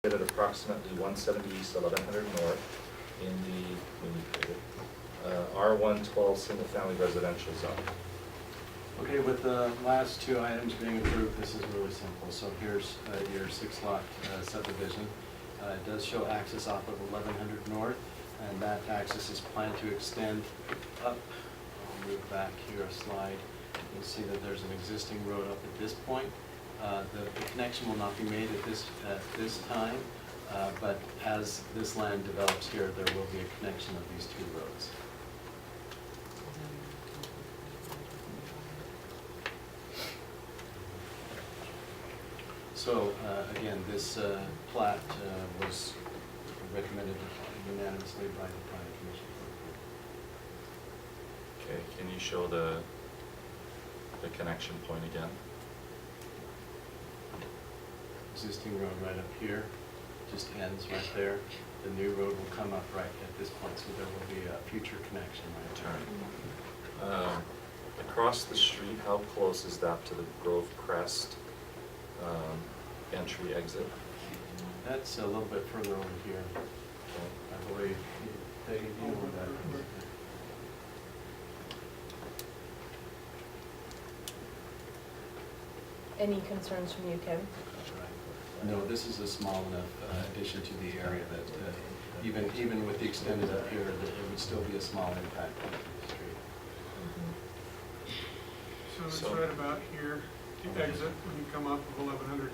at approximately 170 east, 1100 north in the R112 single-family residential zone. Okay, with the last two items being approved, this is really simple. So here's your 6-lot subdivision. It does show access off of 1100 north, and that access is planned to extend up. I'll move back here a slide. You'll see that there's an existing road up at this point. The connection will not be made at this time, but as this land develops here, there will be a connection of these two roads. So again, this plat was recommended unanimously by the planning commission. Okay, can you show the connection point again? Existing road right up here, just ends right there. The new road will come up right at this point, so there will be a future connection right there. Across the street, how close is that to the Grove Crest entry exit? That's a little bit further over here, I believe. Peggy, do you know where that is? Any concerns from you, Kevin? No, this is a small enough addition to the area that even with the extended up here, that it would still be a small impact on the street. So it's right about here, the exit, when you come off of 1100,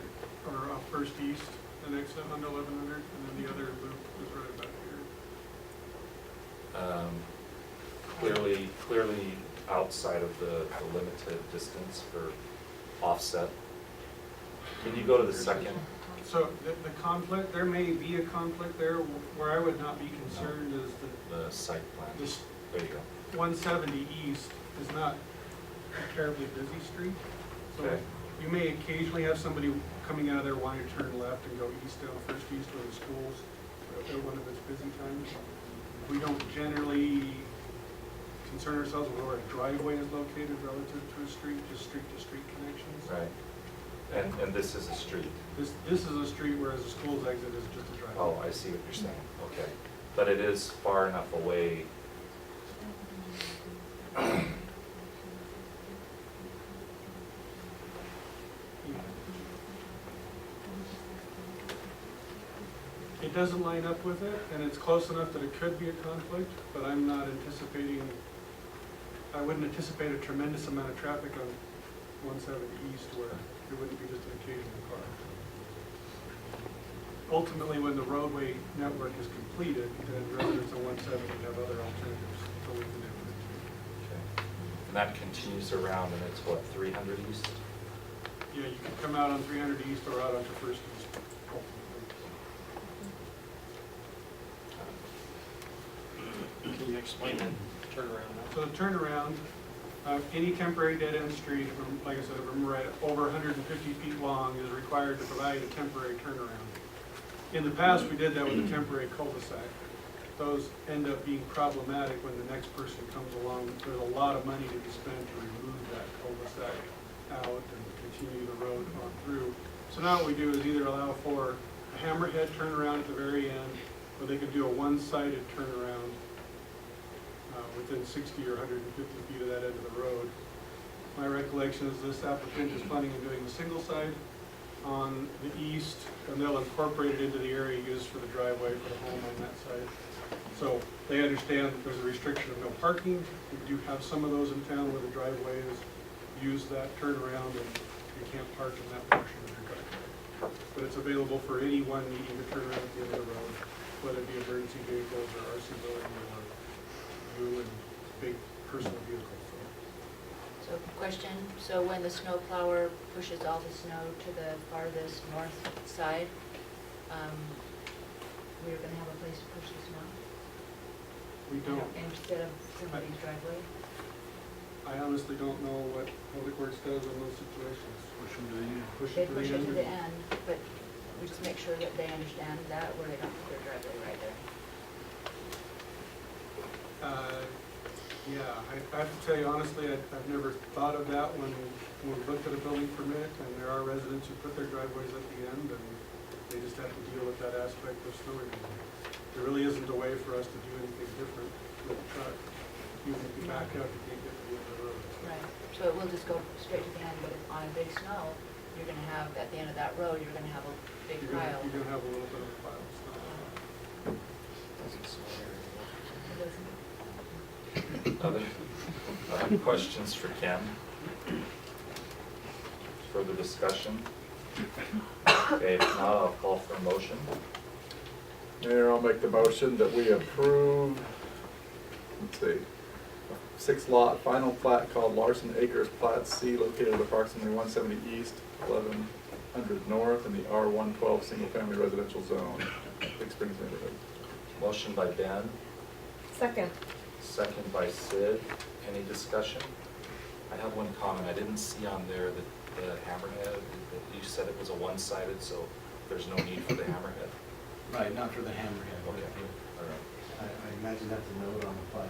or off First East, the exit onto 1100, and then the other loop is right about here. Clearly outside of the limited distance for offset. Can you go to the second? So the conflict, there may be a conflict there. Where I would not be concerned is The site plan. this There you go. 170 East is not a terribly busy street. So Okay. you may occasionally have somebody coming out of there wanting to turn left and go east down First East where the schools at one of its busy times. We don't generally concern ourselves with where a driveway is located relative to a street, just street-to-street connections. Right. And this is a street. This is a street, whereas the school's exit is just a driveway. Oh, I see what you're saying. Okay. But it is far enough away. It doesn't line up with it, and it's close enough that it could be a conflict, but I'm not anticipating, I wouldn't anticipate a tremendous amount of traffic on 170 East where it wouldn't be just an occasional car. Ultimately, when the roadway network is completed, then residents on 170 have other alternatives to leave the neighborhood. Okay. And that continues around, and it's what, 300 east? Yeah, you can come out on 300 East or out onto First East. Can you explain the turnaround now? So the turnaround, any temporary dead-end street, like I said, right over 150 feet long, is required to provide a temporary turnaround. In the past, we did that with a temporary cul-de-sac. Those end up being problematic when the next person comes along. There's a lot of money to be spent to remove that cul-de-sac out and continue the road on through. So now what we do is either allow for a hammerhead turnaround at the very end, or they could do a one-sided turnaround within 60 or 150 feet of that end of the road. My recollection is this applicant is planning on doing a single side on the east, and they'll incorporate it into the area used for the driveway for the home on that side. So they understand that there's a restriction of no parking. We do have some of those in town where the driveways use that turnaround, and you can't park in that portion of your driveway. But it's available for anyone needing to turn around at the end of the road, whether it be emergency vehicles or RC building or you and big personal vehicles. So question, so when the snow plower pushes all the snow to the farthest north side, we're gonna have a place to push the snow? We don't. Instead of somebody's driveway? I honestly don't know what Public Works does in those situations. Push them to the end. They push it to the end, but we just make sure that they understand that, where they don't put their driveway right there. Yeah, I have to tell you honestly, I've never thought of that when we looked at a building permit, and there are residents who put their driveways at the end, and They just have to deal with that aspect of snow removal. There really isn't a way for us to do anything different with the truck. Even if you back up, you can't get to the end of the road. Right, so it will just go straight to the end, but if on a big snow, you're gonna have, at the end of that road, you're gonna have a big You're gonna, pile. you're gonna have a little bit of a pile of snow. It doesn't- Other questions for Ken? Further discussion? Okay, if not, I'll call for a motion. Mayor, I'll make the motion that we approve, let's see, a 6-lot final plat called Larson Acres Plat C located approximately 170 east, 1100 north in the R112 Single Family Residential Zone, Big Springs neighborhood. Motion by Ben, Second. second by Sid. Any discussion? I have one comment. I didn't see on there that the hammerhead, that you said it was a one-sided, so there's no need for the hammerhead. Right, not for the hammerhead, but Okay, all right. I imagine that's a note on the plat.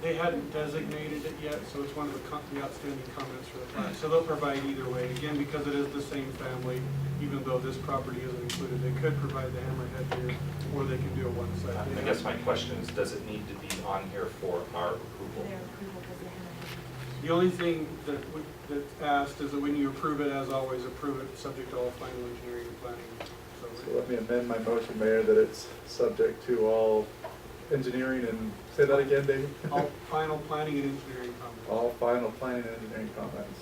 They hadn't designated it yet, so it's one of the outstanding comments for the plat. So they'll provide either way. Again, because it is the same family, even though this property isn't included, they could provide the hammerhead here, or they can do a one-side. I guess my question is, does it need to be on here for our approval? The only thing that's asked is that when you approve it, as always, approve it subject to all final engineering and planning. So let me amend my motion, Mayor, that it's subject to all engineering and, say that again, Dave? All final planning and engineering comments. All final planning and engineering comments.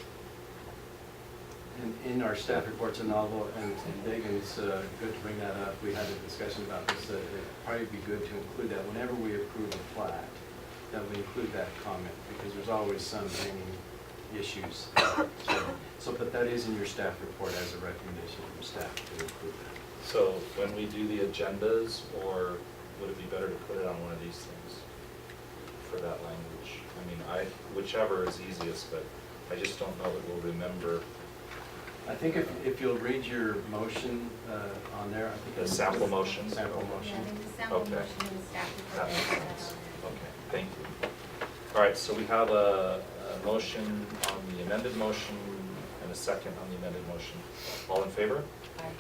In our staff reports, and although, and Dagan's good to bring that up, we had a discussion about this, that it'd probably be good to include that whenever we approve a plat, that we include that comment, because there's always some hanging issues. So, but that is in your staff report as a recommendation from staff to include that. So when we do the agendas, or would it be better to put it on one of these things for that language? I mean, whichever is easiest, but I just don't know that we'll remember. I think if you'll read your motion on there, I think. The sample motion? Sample motion. Yeah, there's a sample Okay. motion in the staff That report. makes that has sense. that on Okay, thank you. All right, so we have a motion on the amended motion and a second on the amended motion. All in favor?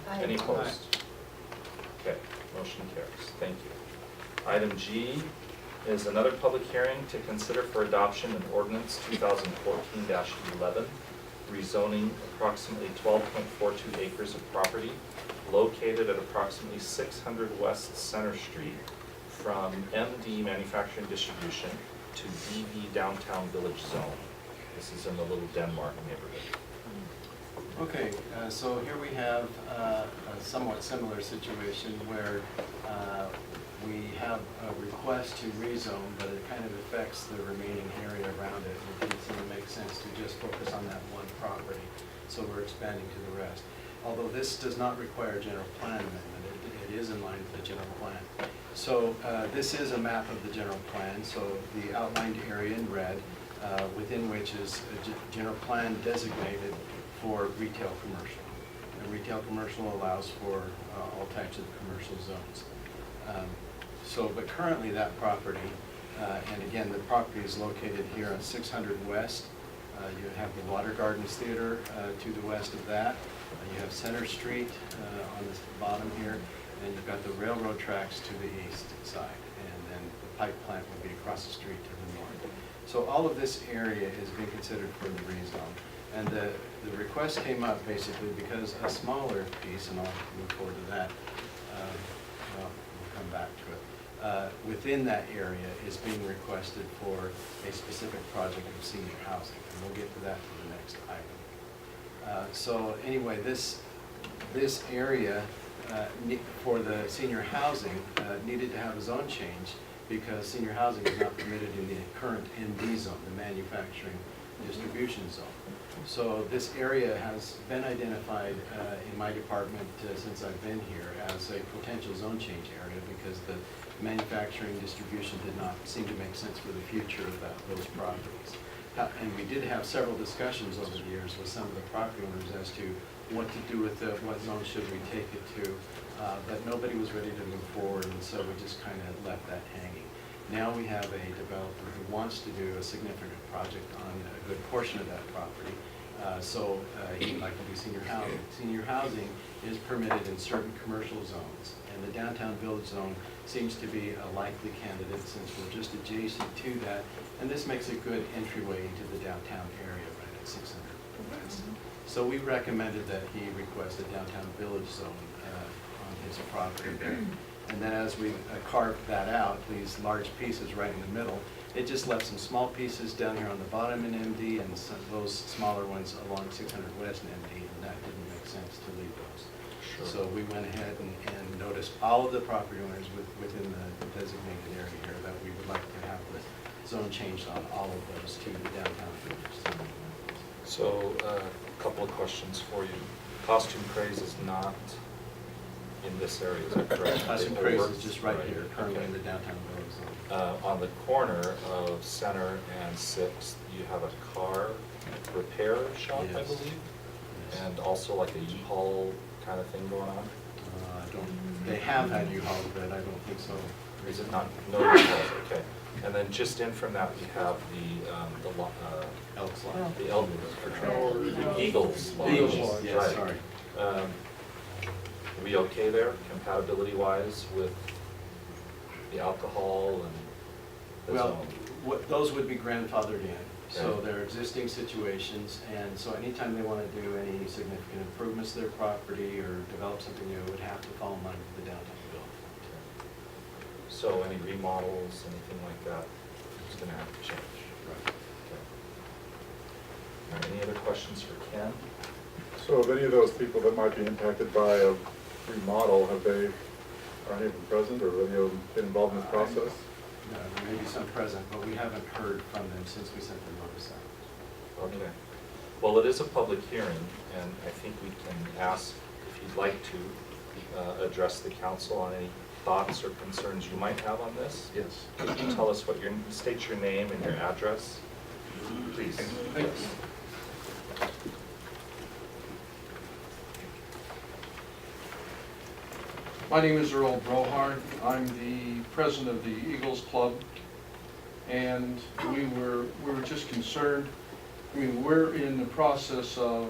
Aye. Any opposed? Okay, motion carries. Thank you. Item G is another public hearing to consider for adoption an ordinance 2014-11, rezoning approximately 12.42 acres of property located at approximately 600 West Center Street from MD Manufacturing Distribution to DV Downtown Village Zone. This is in the Little Denmark neighborhood. Okay, so here we have a somewhat similar situation where we have a request to rezone, but it kind of affects the remaining area around it. It didn't seem to make sense to just focus on that one property, so we're expanding to the rest. Although this does not require general plan amendment, it is in line with the general plan. So this is a map of the general plan, so the outlined area in red, within which is a general plan designated for retail commercial. And retail commercial allows for all types of commercial zones. But currently that property, and again, the property is located here on 600 West. You have the Water Gardens Theater to the west of that. You have Center Street on the bottom here, and you've got the railroad tracks to the east side, and then the pipe plant will be across the street to the north. So all of this area is being considered for the rezone. And the request came up basically because a smaller piece, and I'll move forward to that, well, we'll come back to it. Within that area is being requested for a specific project of senior housing, and we'll get to that for the next item. So anyway, this area for the senior housing needed to have a zone change because senior housing is not permitted in the current ND zone, the manufacturing distribution zone. So this area has been identified in my department since I've been here as a potential zone change area because the manufacturing distribution did not seem to make sense for the future of those properties. And we did have several discussions over the years with some of the property owners as to what to do with it, what zone should we take it to, but nobody was ready to move forward, and so we just kind of left that hanging. Now we have a developer who wants to do a significant project on a good portion of that property, He'd like to do senior housing. Senior housing is permitted in certain commercial zones, and the downtown village zone seems to be a likely candidate since we're just adjacent to that, and this makes a good entryway into the downtown area right at 600 West. So we recommended that he request a downtown village zone on his property there. And then as we carved that out, these large pieces right in the middle, it just left some small pieces down here on the bottom in MD and some, those smaller ones along 600 West in MD, and that didn't make sense to leave those. Sure. So we went ahead and noticed all of the property owners within the designated area here that we would like to have the zone changed on all of those to the downtown village. So, a couple of questions for you. Costume Craze is not in this area, is that correct? Costume They Craze work- is just right here, currently okay. in the downtown village zone. On the corner of Center and Sixth, you have a car repair shop, I Yes. believe? Yes. And also like a U-Haul kind of thing going on? They have had U-Haul, but I don't think so. Is it not? No U-Hauls, okay. And then just in from that, we have Elks Lodge. the Eagles Lodge. Eagles Lodge, yes, Right. sorry. Are we okay there, compatibility-wise with the alcohol and the Well, zone? those would be grandfathered in, so Okay. they're existing situations, and so anytime they want to do any significant improvements to their property or develop something new, it would have to fall in line with the downtown bill. So any remodels, anything like that, is gonna have to change? Right. Okay. All right, any other questions for Ken? So of any of those people that might be impacted by a remodel, are any of them present, or have any of them been involved in this process? There may be some present, but we haven't heard from them since we sent the notice out. Okay. Well, it is a public hearing, and I think we can ask, if you'd like to, address the council on any thoughts or concerns you might have on this. Yes. Could you tell us state your name and your address, please? Thanks. My name is Earl Brohard. I'm the president of the Eagles Club. And we were just concerned, we're in the process of